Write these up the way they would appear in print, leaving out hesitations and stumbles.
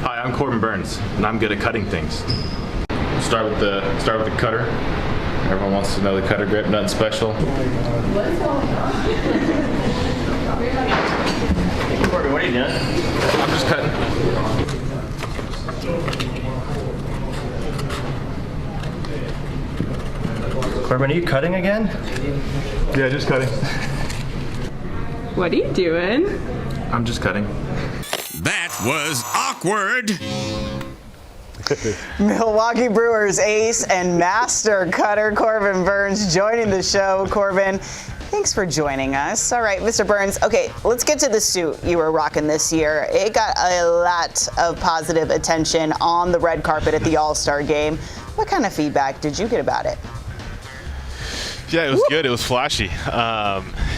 Hi, I'm Corbin Burnes, and I'm good at cutting things. Start with the cutter. Everyone wants to know the cutter grip, nothing special. What's going on? Corbin, what are you doing? I'm just cutting. Corbin, are you cutting again? Yeah, just cutting. What are you doing? I'm just cutting. That was awkward. Milwaukee Brewers ace and master cutter Corbin Burnes joining the show. Corbin, thanks for joining us. All right, Mr. Burnes. Okay, let's get to the suit you were rocking this year. It got a lot of positive attention on the red carpet at the All-Star game. What kind of feedback did you get about it? Yeah, it was good. It was flashy.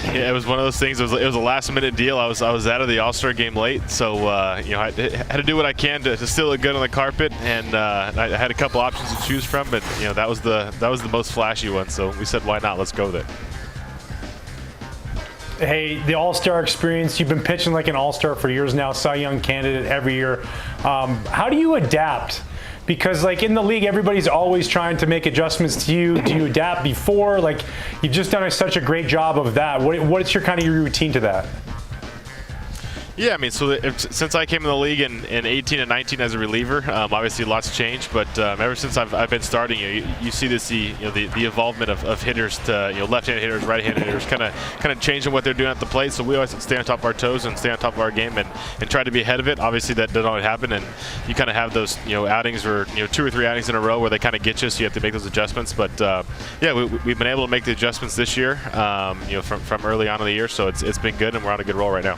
It was one of those things. It was a last-minute deal. I was out of the All-Star game late, so I had to do what I can to still look good on the carpet. And I had a couple options to choose from, but that was the most flashy one. So we said, why not? Let's go with it. Hey, the All-Star experience, you've been pitching like an All-Star for years now, Cy Young candidate every year. How do you adapt? Because like in the league, everybody's always trying to make adjustments to you. Do you adapt before? Like you've just done such a great job of that. What's your kind of your routine to that? Yeah, I mean, since I came in the league in 18 and 19 as a reliever, obviously lots changed. But ever since I've been starting, you see the evolvement of hitters to left-handed hitters, right-handed hitters, kind of changing what they're doing at the plate. So we always stay on top of our toes and stay on top of our game and try to be ahead of it. Obviously that doesn't always happen, and you kind of have those outings where 2 or 3 outings in a row where they kind of get you, so you have to make those adjustments. But yeah, we've been able to make the adjustments this year, from early on in the year. So it's been good, and we're on a good roll right now.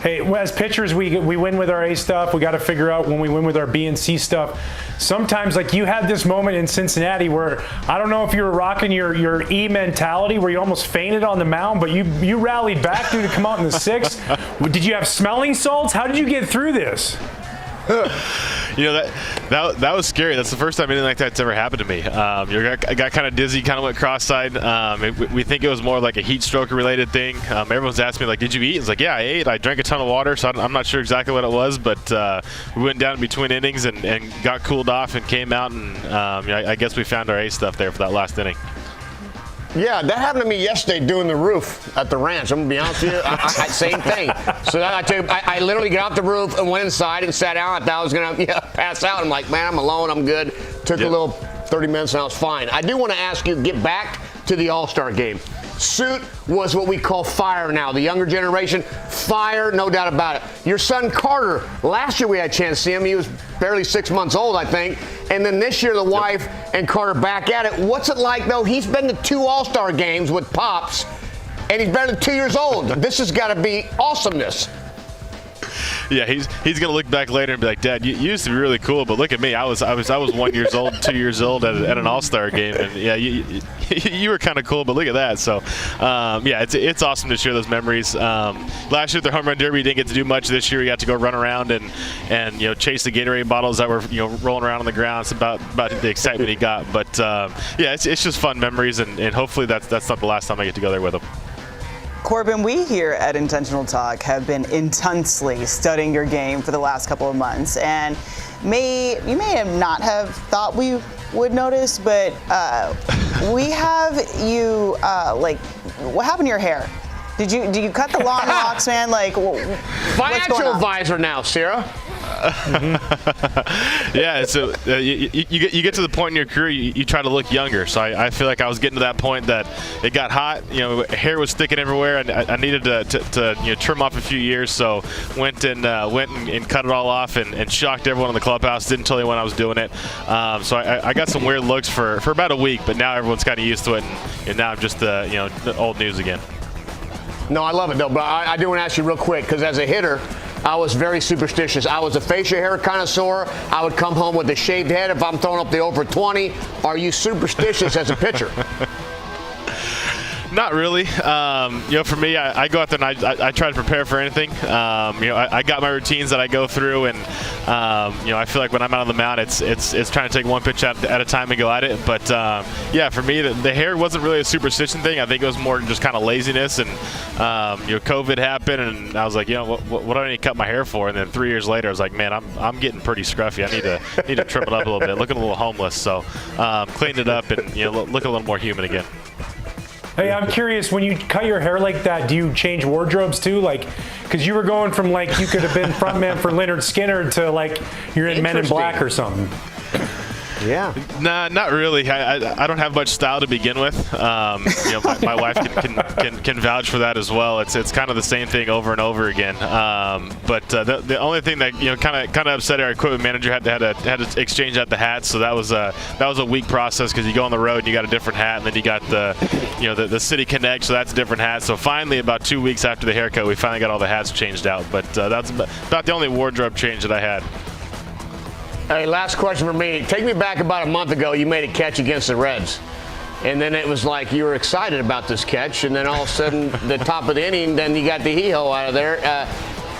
Hey, as pitchers, we win with our A stuff. We got to figure out when we win with our B and C stuff. Sometimes, like you had this moment in Cincinnati where I don't know if you were rocking your E mentality where you almost fainted on the mound, but you rallied back to come out in the 6th. Did you have smelling salts? How did you get through this? That was scary. That's the first time anything like that's ever happened to me. I got kind of dizzy, kind of went cross-eyed. We think it was more like a heat stroke related thing. Everyone's asking me like, "Did you eat?" It's like, "Yeah, I ate. I drank a ton of water." So I'm not sure exactly what it was, but we went down in between innings and got cooled off and came out, and I guess we found our A stuff there for that last inning. Yeah, that happened to me yesterday doing the roof at the ranch. I'm going to be honest with you, same thing. So I literally got off the roof and went inside and sat down. I thought I was going to pass out. I'm like, man, I'm alone. I'm good. Took a little 30 minutes and I was fine. I do want to ask you, get back to the All-Star game. Suit was what we call fire now. The younger generation, fire, no doubt about it. Your son Carter, last year we had a chance to see him. He was barely 6 months old, I think. And then this year the wife and Carter back at it. What's it like, though? He's been to 2 All-Star games with Pops, and he's better than 2 years old. This has got to be awesomeness. Yeah, he's gonna look back later and be like, "Dad, you used to be really cool, but look at me. I was 1 year old, 2 years old at an All-Star game, and yeah, you were kind of cool, but look at that." So, yeah, it's awesome to share those memories. Last year at the Home Run Derby, we didn't get to do much. This year, we got to go run around and chase the Gatorade bottles that were rolling around on the ground. It's about the excitement he got. But yeah, it's just fun memories, and hopefully that's not the last time I get to go there with him. Corbin, we here at Intentional Talk have been intensely studying your game for the last couple of months, and you may not have thought we would notice, but we have you what happened to your hair? Did you cut the long locks, man? Like, Financial advisor now, Sarah. Yeah, so you get to the point in your career you try to look younger. So I feel like I was getting to that point that it got hot. Hair was sticking everywhere, and I needed to trim off a few years. So went and cut it all off and shocked everyone in the clubhouse. Didn't tell anyone I was doing it. So I got some weird looks for about a week, but now everyone's kind of used to it, and now I'm just the old news again. No, I love it, though. But I do want to ask you real quick, because as a hitter, I was very superstitious. I was a facial hair connoisseur. I would come home with a shaved head if I'm throwing up the over 20. Are you superstitious as a pitcher? Not really. For me, I go out there and I try to prepare for anything. I got my routines that I go through, and I feel like when I'm out on the mound, it's trying to take one pitch at a time and go at it. But for me, the hair wasn't really a superstition thing. I think it was more just kind of laziness, and COVID happened, and I was like, what do I need to cut my hair for? And then 3 years later, I was like, man, I'm getting pretty scruffy. I need to trim it up a little bit, looking a little homeless. So cleaned it up and look a little more human again. Hey, I'm curious, when you cut your hair like that, do you change wardrobes too? Like, because you were going from like you could have been frontman for Leonard Skinner to like you're in Men in Black or something. Yeah. Nah, not really. I don't have much style to begin with. My wife can vouch for that as well. It's kind of the same thing over and over again. But the only thing that kind of upset our equipment manager had to exchange out the hats. So that was a week process because you go on the road and you got a different hat, and then you got the City Connect, so that's a different hat. So finally, about 2 weeks after the haircut, we finally got all the hats changed out. But that's about the only wardrobe change that I had. Hey, last question for me. Take me back about a month ago. You made a catch against the Reds. And then it was like you were excited about this catch. And then all of a sudden, the top of the inning, then you got the hee-ho out of there.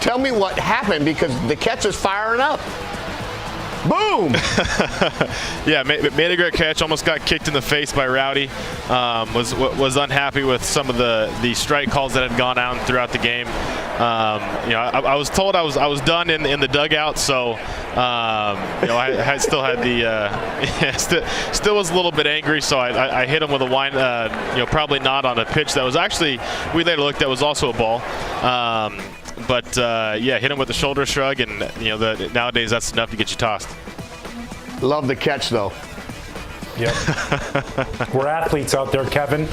Tell me what happened, because the catch is firing up. Boom! Yeah, made a great catch. Almost got kicked in the face by Rowdy. Was unhappy with some of the strike calls that had gone out throughout the game. I was told I was done in the dugout, so I still had the still was a little bit angry. So I hit him with a wind, probably not on a pitch that was actually, we later looked at, was also a ball. But hit him with the shoulder shrug, and nowadays that's enough to get you tossed. Love the catch, though. Yep. We're athletes out there, Kevin.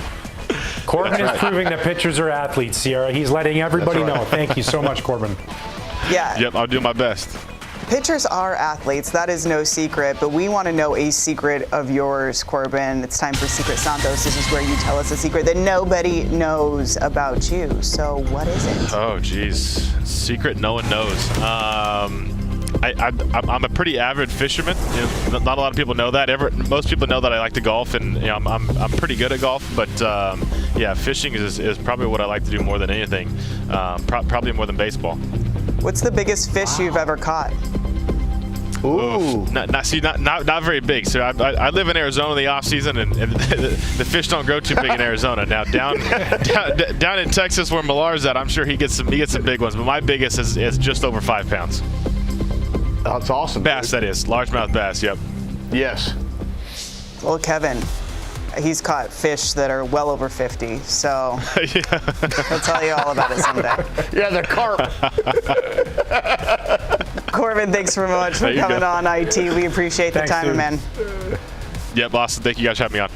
Corbin is proving that pitchers are athletes, Sierra. He's letting everybody know. Thank you so much, Corbin. Yeah. Yep, I'll do my best. Pitchers are athletes. That is no secret. But we want to know a secret of yours, Corbin. It's time for Secret Santos. This is where you tell us a secret that nobody knows about you. So what is it? Oh, geez. Secret no one knows. I'm a pretty avid fisherman. Not a lot of people know that. Most people know that I like to golf, and I'm pretty good at golf. But fishing is probably what I like to do more than anything. Probably more than baseball. What's the biggest fish you've ever caught? Ooh. Not very big. So I live in Arizona in the off season, and the fish don't grow too big in Arizona. Now down in Texas where Millar's at, I'm sure he gets some big ones. But my biggest is just over 5 pounds. That's awesome. Bass, that is. Largemouth bass, yep. Yes. Well, Kevin, he's caught fish that are well over 50, so he'll tell you all about it someday. Yeah, they're carp. Corbin, thanks very much for coming on IT. We appreciate the time, dude. man. Yep, Austin, thank you guys for having me on.